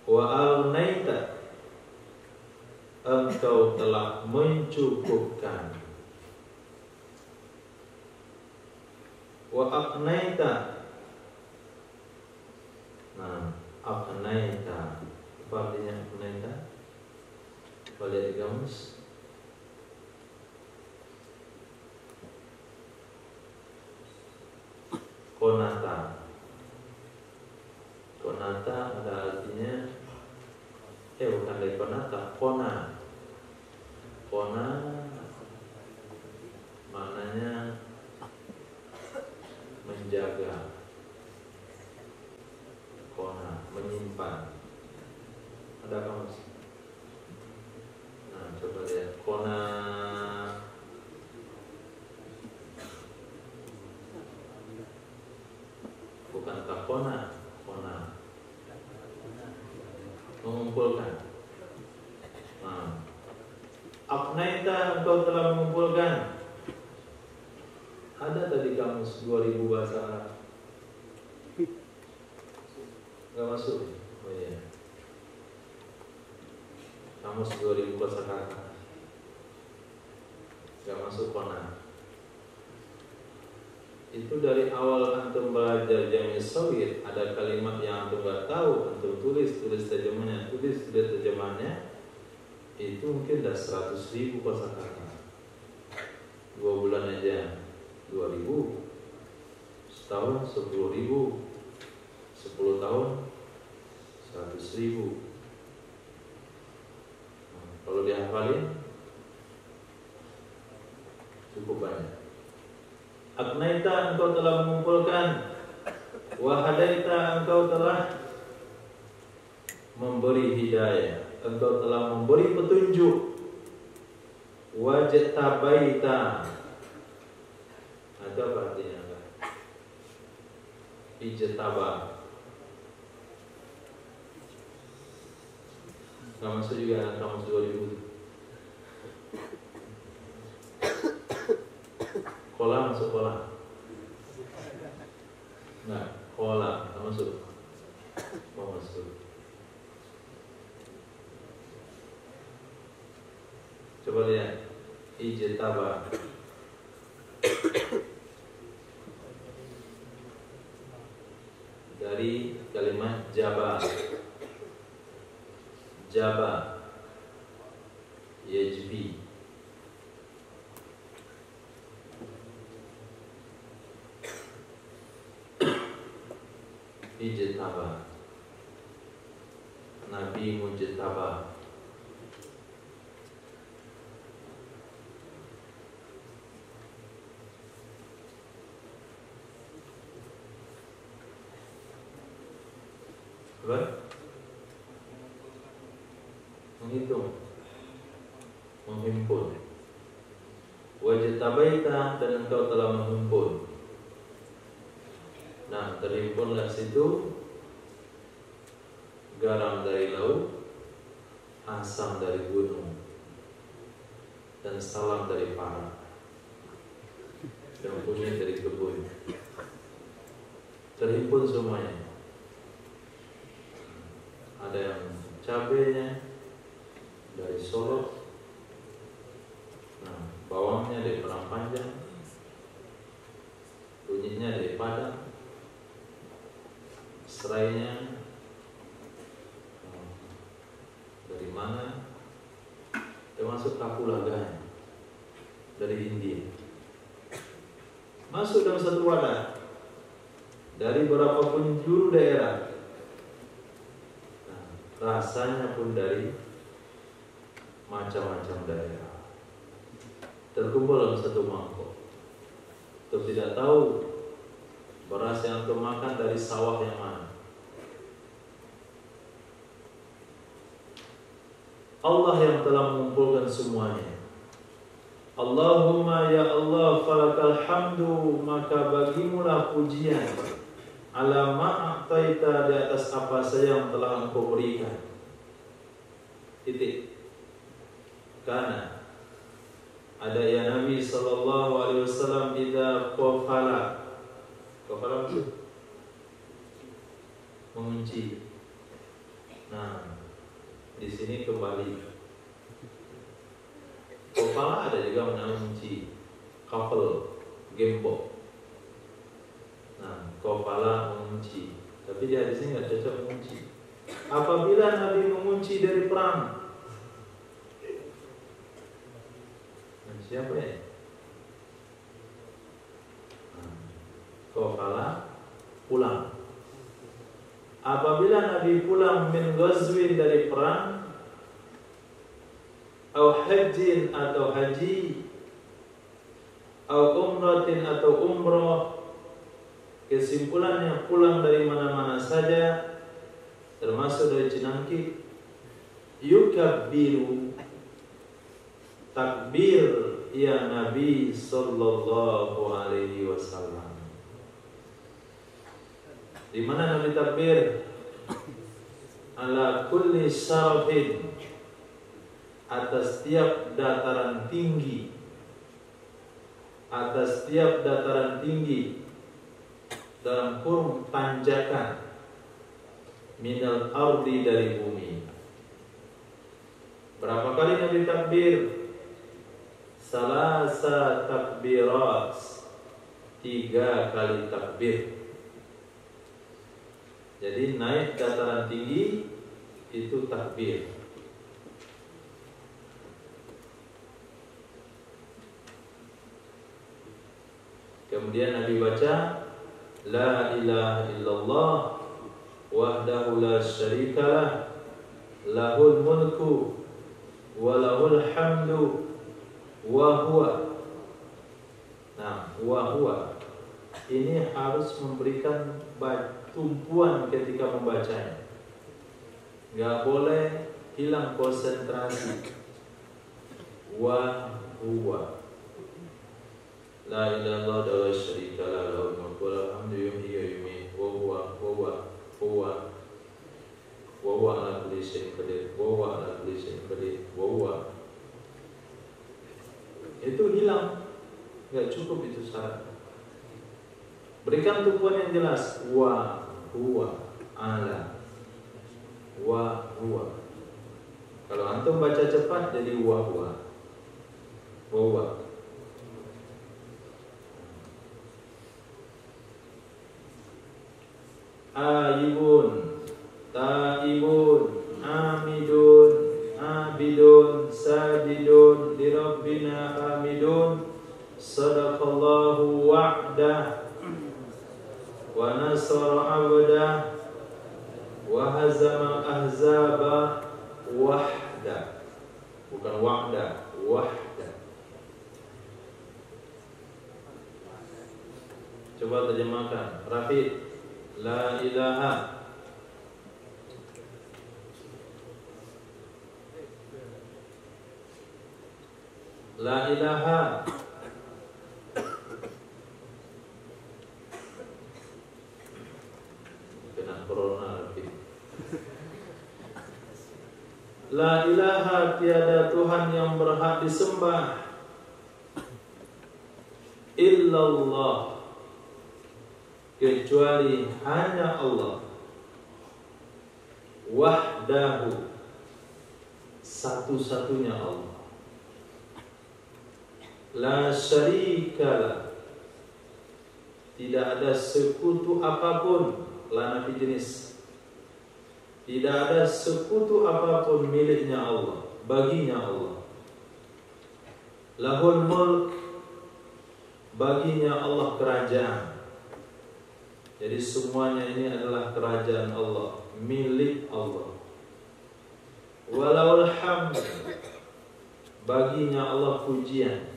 wa agnaita, engkau telah mencukupkan, wa aqnaita. Nah, aqnaita, apa artinya aqnaita? Boleh di kamus? Konata. Konata ada artinya, bukan dari konata, kona. Kona maknanya menjaga. Kona, menyimpan. Ada kamus? Nah, coba lihat. Kona, bukan kona, kona, mengumpulkan. Nah, aqnaita, engkau telah mengumpulkan. Ada tadi kamus 2000 bahasa Arab. Gak masuk. Oh iya. Kamus 2000 bahasa kata. Gak masuk kona. Itu dari awal antum belajar Jami' Shaghir, ada kalimat yang antum gak tahu, antum tulis terjemahannya, tulis terjemahannya, itu mungkin dah 100.000 kosakata. 2 bulan aja 2.000, setahun 10.000, 10 tahun 100.000. Nah, kalau dihafalin cukup banyak. Aqnaita, engkau telah mengumpulkan, wa hadaita, engkau telah memberi hidayah, engkau telah memberi petunjuk, wa jatabaita. Itu apa artinya? Ijtaba. Gak masuk juga kamus 2000. Kola masuk kola? Enggak, kola tak masuk. Mau masuk. Coba lihat. Ijtaba. Dari kalimat jaba. Jaba, yajbi. Ijtaba, Nabi mujtaba. Apa? Menghitung. menghimpun. Wajtabaita, dan engkau telah menghimpun. Nah, terhimpunlah situ garam dari laut, asam dari gunung, dan salam dari para, dan kunyit dari kebun. Terhimpun semuanya. Ada yang cabenya dari Solo, nah, bawangnya dari Padang Panjang, kunyitnya dari Padang, serainya dari mana, termasuk kapulaganya dari India, masuk dalam satu wadah dari berapapun juru daerah. Nah, rasanya pun dari macam-macam daerah terkumpul dalam satu mangkok. Untuk tidak tahu beras yang untuk makan dari sawah yang mana. Allah yang telah mengumpulkan semuanya. Allahumma ya Allah falakal hamdu, maka bagimulah pujian, ala ma'ataita, di atas apa saja yang telah engkau berikan. Titik. Karena ada ya Nabi sallallahu alaihi wasallam idza qafala itu mengunci. Nah, di sini kembali kepala ada juga mengunci, couple, gembok. Nah, kepala mengunci, tapi di hadis ini nggak cocok mengunci. Apabila Nabi mengunci dari perang, nah, siapa ya? Kepala pulang. Apabila Nabi pulang min ghazwin, dari perang, au hajjin, atau haji, au umratin, atau umrah, kesimpulannya pulang dari mana-mana saja, termasuk dari Cinangki, yukabbiru, takbir ya Nabi sallallahu alaihi wasallam. Di mana Nabi takbir? Ala kulli syarafin, atas tiap dataran tinggi, atas tiap dataran tinggi, dalam kurung tanjakan, minal ardi, dari bumi. Berapa kali Nabi takbir? Salasa takbirat, 3 kali takbir. Jadi naik dataran tinggi itu takbir. Kemudian Nabi baca la ilaha illallah wahdahu la syarikalah, lahul mulku wa lahul hamdu wa huwa. Nah, wa huwa ini harus memberikan tumpuan ketika membacanya. Gak boleh hilang konsentrasi. Wa huwa la ilaha illallah syarikalah, lahul mulku wa lahul hamdu yuhyi wa yumiit, wa huwa ala kulli syai'in qadir, wa huwa ala kulli syai'in qadir, wa huwa. Itu hilang, gak cukup itu syarat. Berikan tumpuan yang jelas. Wa huwa ala, wa huwa. Kalau antum baca cepat jadi wa huwa, wa huwa. Aibun, taibun, amidun, abidun, sajidun, lirabbina hamidun. Sadaqallahu wa'dah wa nasara abdah wa hazama ahzaba wahda. Bukan wahda, wahda. Coba terjemahkan, Rafi. La ilaha La ilaha kena corona lagi. La ilaha, tiada Tuhan yang berhak disembah illallah, kecuali hanya Allah. Wahdahu, satu-satunya Allah. La syarikalah, tidak ada sekutu apapun. La nafi jenis, tidak ada sekutu apapun miliknya Allah, baginya Allah. Lahul mulk, baginya Allah kerajaan. Jadi semuanya ini adalah kerajaan Allah, milik Allah. Walahul hamd, baginya Allah pujian.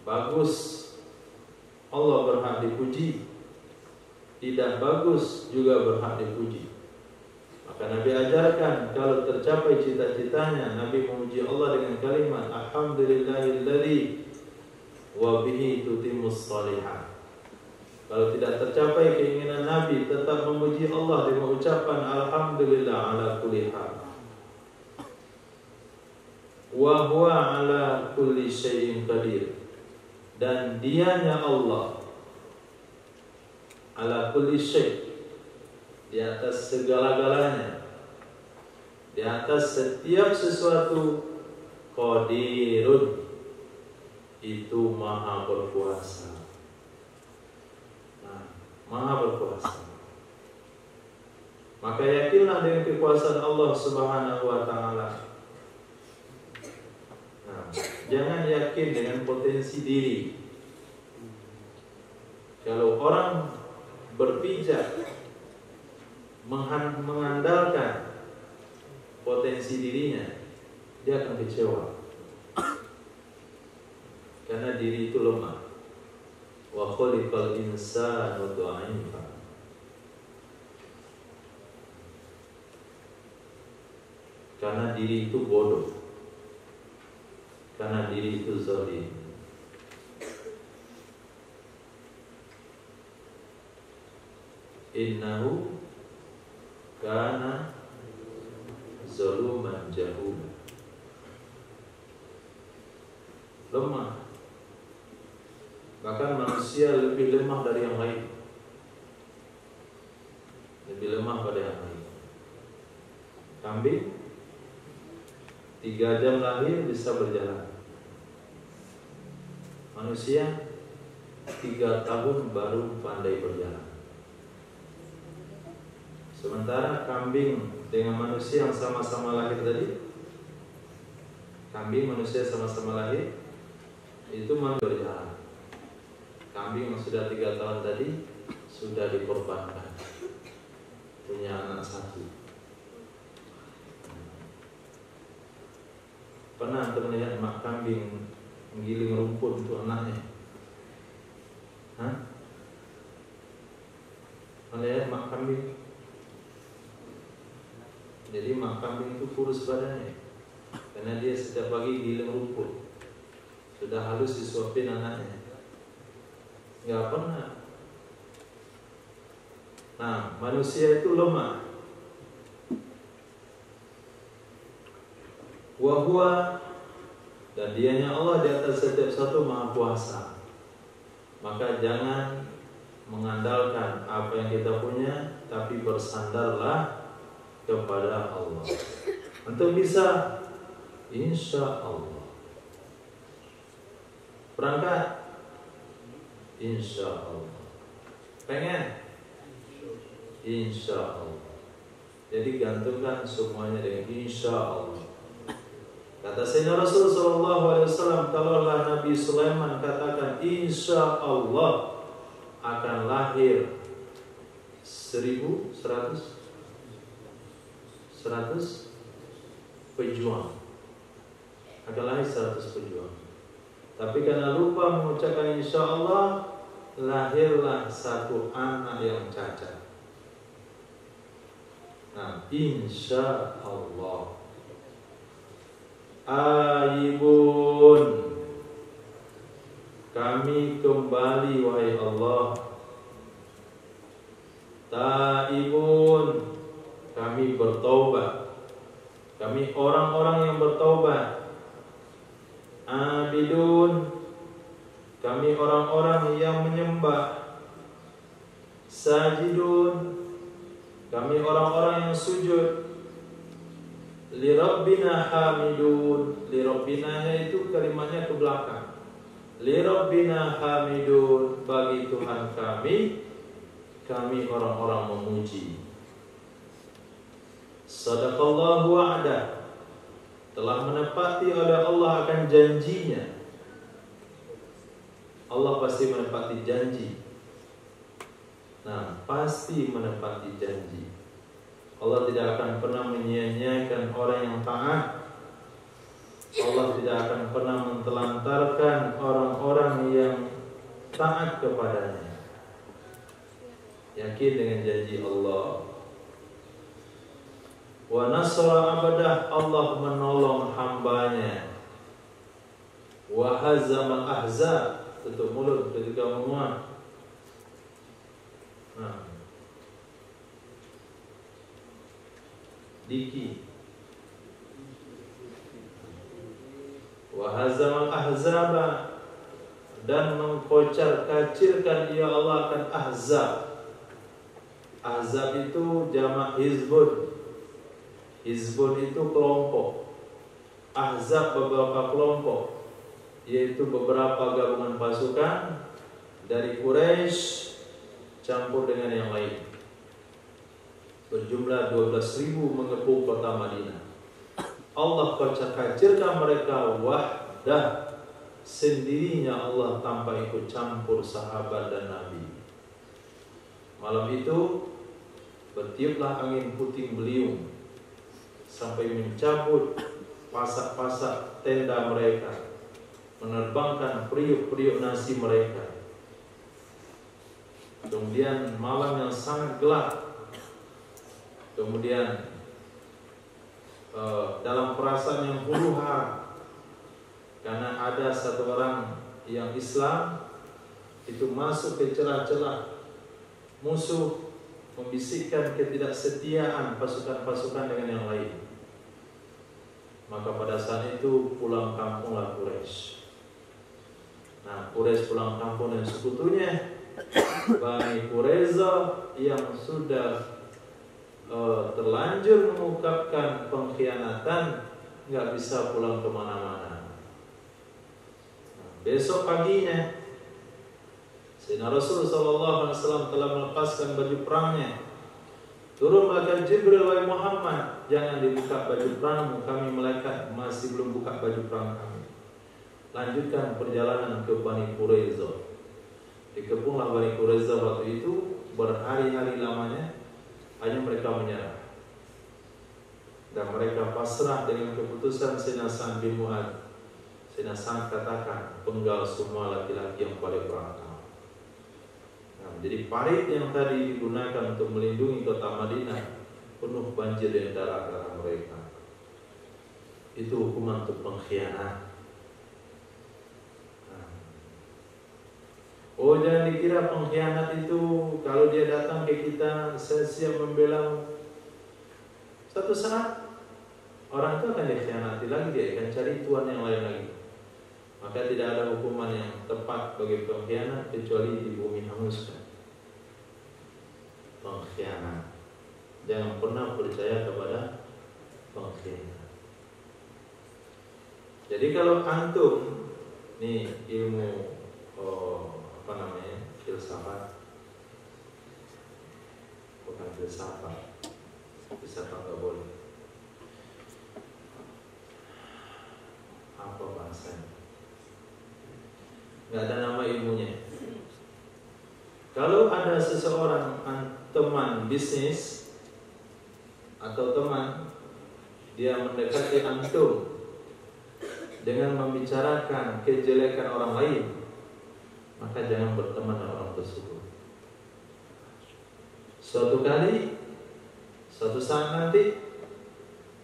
Bagus, Allah berhak dipuji. Tidak bagus juga berhak dipuji. Maka Nabi ajarkan kalau tercapai cita-citanya, Nabi memuji Allah dengan kalimat alhamdulillahilladzi wa bihi tutimmus shalihat. Kalau tidak tercapai keinginan Nabi, tetap memuji Allah dengan ucapan alhamdulillah ala kulli hal. Wa huwa ala kulli syai'in qadir. Dan dianya Allah ala kulli syai', di atas segala-galanya, di atas setiap sesuatu, qadirun, itu maha berkuasa. Nah, maha berkuasa. Maka yakinlah dengan kekuasaan Allah Subhanahu wa ta'ala. Nah, jangan yakin dengan potensi diri. Kalau orang berpijak mengandalkan potensi dirinya, dia akan kecewa. Karena diri itu lemah. Wa khuliqal insanu dha'ifa. Karena diri itu bodoh. Karena diri itu zalim. Innahu kana zaluman jahula. Lemah. Bahkan manusia lebih lemah dari yang lain. Lebih lemah pada yang lain. Kambing 3 jam lahir bisa berjalan. Manusia 3 tahun baru pandai berjalan. Sementara kambing dengan manusia yang sama-sama lahir tadi, kambing manusia sama-sama lahir, itu masih berjalan. Kambing yang sudah 3 tahun tadi sudah dikorbankan, punya anak 1. Pernah terlihat mak kambing menggiling rumput untuk anaknya? Hah? Melihat mak kambing? Jadi mak kambing itu kurus badannya, karena dia setiap pagi giling rumput. Sudah halus disuapin anaknya. Enggak pernah. Nah, manusia itu lemah. Wahwa, dan dianya Allah di atas setiap satu maha kuasa. Maka jangan mengandalkan apa yang kita punya, tapi bersandarlah kepada Allah. Untuk bisa, insya Allah. Berangkat, insya Allah. Pengen, insya Allah. Jadi gantungkan semuanya dengan insya Allah. Kata Sayyidina Rasul SAW, kalaulah Nabi Sulaiman katakan insya Allah akan lahir 1.100 pejuang, akan lahir 100 pejuang. Tapi karena lupa mengucapkan insya Allah, lahirlah 1 anak yang cacat. Nah, insya Allah. Aibun, kami kembali wahai Allah. Taibun, kami bertaubat, kami orang-orang yang bertaubat. Abidun, kami orang-orang yang menyembah. Sajidun, kami orang-orang yang sujud. Li Rabbina hamidun, li Rabbina itu kalimatnya ke belakang. Li Rabbina hamidun, bagi Tuhan kami orang-orang memuji. Sadaqallahu wa'ada, telah menepati oleh Allah akan janjinya. Allah pasti menepati janji. Nah, pasti menepati janji. Allah tidak akan pernah menyia-nyiakan orang yang taat. Allah tidak akan pernah mentelantarkan orang-orang yang taat kepadanya. Yakin dengan janji Allah. Wa nasra abadah, Allah menolong hambanya. Wa hazamal ahzab, tutup mulut ketika menguat. Nah, Diki. Wa hazamal ahzaba, dan mengkocar-kacirkan ya Allah akan ahzab. Ahzab itu jamak hizbun. Hizbun itu kelompok. Ahzab beberapa kelompok, yaitu beberapa gabungan pasukan dari Quraisy campur dengan yang lain. Berjumlah 12.000 mengepung kota Madinah. Allah kacir-kacirkan mereka wahdah, sendirinya Allah tanpa ikut campur sahabat dan Nabi. Malam itu bertiuplah angin puting beliung sampai mencabut pasak-pasak tenda mereka, menerbangkan periuk-periuk nasi mereka. Kemudian malam yang sangat gelap. Kemudian dalam perasaan yang huru-hara, karena ada satu orang yang Islam itu masuk ke celah-celah musuh, membisikkan ketidaksetiaan pasukan-pasukan dengan yang lain. Maka pada saat itu pulang kampunglah Quraisy. Nah, Quraisy pulang kampung dan sekutunya Bani Quraiza yang sudah terlanjur mengungkapkan pengkhianatan nggak bisa pulang kemana-mana. Nah, besok paginya Sayyidina Rasul SAW telah melepaskan baju perangnya. Turun malaikat Jibril, wahai Muhammad, jangan dibuka baju perangmu, kami malaikat masih belum buka baju perang kami. Lanjutkan perjalanan ke Bani Quraiza. Dikepunglah Bani Quraiza waktu itu berhari-hari lamanya. Hanya mereka menyerah dan mereka pasrah dengan keputusan Sayyidina Sa'ad bin Mu'adz. Sayyidina Sa'ad katakan, penggal semua laki-laki yang paling berakal. Nah, jadi parit yang tadi digunakan untuk melindungi kota Madinah penuh banjir dan darah mereka. Itu hukuman untuk pengkhianat. Oh, jangan dikira pengkhianat itu kalau dia datang ke kita, saya siap membela. Satu saat orang itu akan dikhianati lagi, dia akan cari tuan yang lain lagi. Maka tidak ada hukuman yang tepat bagi pengkhianat kecuali di bumi hanguskan. Pengkhianat, jangan pernah percaya kepada pengkhianat. Jadi kalau antum nih ilmu filsafat, bukan filsafat nggak boleh. Apa bahasanya? Nggak ada nama ilmunya. Kalau ada seseorang teman bisnis atau teman, dia mendekati antum dengan membicarakan kejelekan orang lain, maka jangan berteman dengan orang tersebut. Suatu saat nanti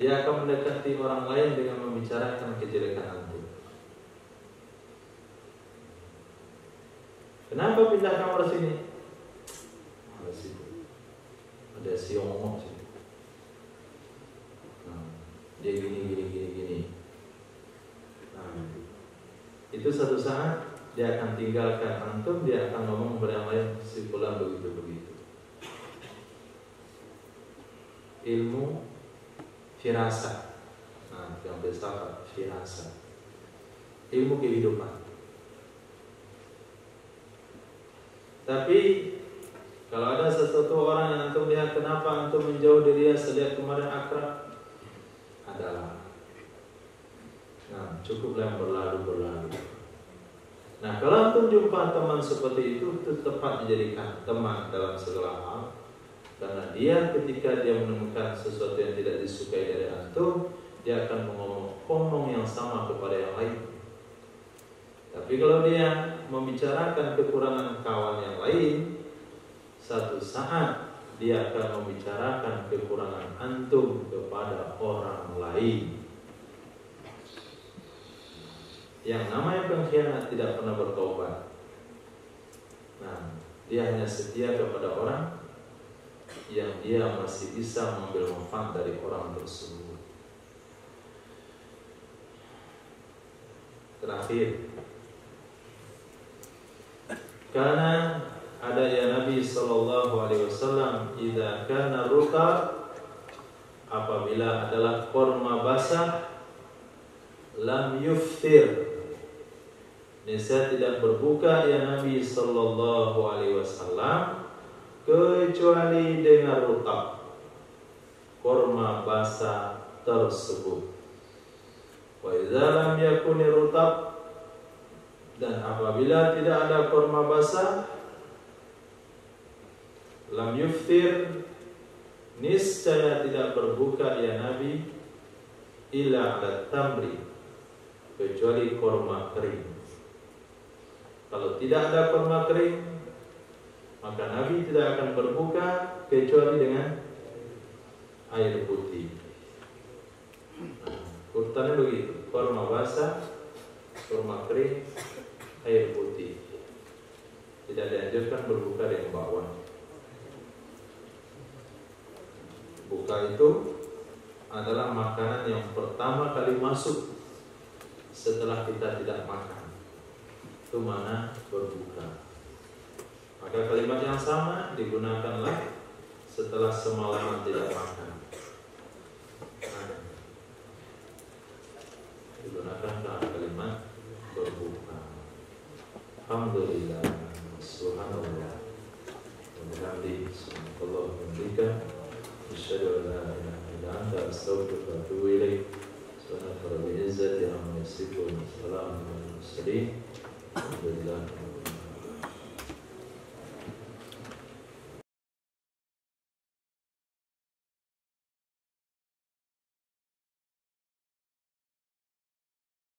dia akan mendekati orang lain dengan membicarakan kejelekan antum. Kenapa pindah kamar sini? Ada situ, ada si ngomong situ. Nah, dia gini. Nah, itu satu saat dia akan tinggalkan antum, dia akan ngomong kepada yang lain, si fulan begitu. Ilmu firasat. Nah, yang filsafat firasat. Ilmu kehidupan. Tapi kalau ada sesuatu orang yang antum lihat, kenapa antum menjauh dari dia sejak kemarin akrab? Adalah, nah, cukuplah yang berlalu. Nah, kalau antum jumpa teman seperti itu tepat dijadikan teman dalam segala hal. Karena dia ketika dia menemukan sesuatu yang tidak disukai dari antum, dia akan ngomong yang sama kepada yang lain. Tapi kalau dia membicarakan kekurangan kawan yang lain, satu saat dia akan membicarakan kekurangan antum kepada orang lain. Yang namanya pengkhianat tidak pernah bertobat. Nah, dia hanya setia kepada orang yang dia masih bisa mengambil manfaat dari orang tersebut. Terakhir, karena ada ya Nabi sallallahu alaihi wasallam, idza kana rutab, apabila adalah korma basah, lam yuftir, niscaya tidak berbuka ya Nabi sallallahu alaihi wasallam kecuali dengan rutab, korma basah tersebut. Wa idza lam yakuni rutab, dan apabila tidak ada korma basah, lam yuftir, niscaya tidak berbuka ya Nabi illa ala tamri, kecuali korma kering. Kalau tidak ada korma kering, maka Nabi tidak akan berbuka kecuali dengan air putih. Nah, urutannya begitu: korma basah, korma kering, air putih. Tidak dianjurkan berbuka dengan bakwan. Buka itu adalah makanan yang pertama kali masuk setelah kita tidak makan. Itu mana berbuka. Maka kalimat yang sama digunakanlah setelah semalaman tidak makan. Nah, digunakan kalimat berbuka. Alhamdulillah, subhanallah, walhamdulillah, subhanallah, walhamdulillah, asyhadu an la ilaha illa anta, astaghfiruka wa atubu ilaik. Subhanaka rabbil izzati amma yasifun, salamun alal mursalin, alhamdulillah.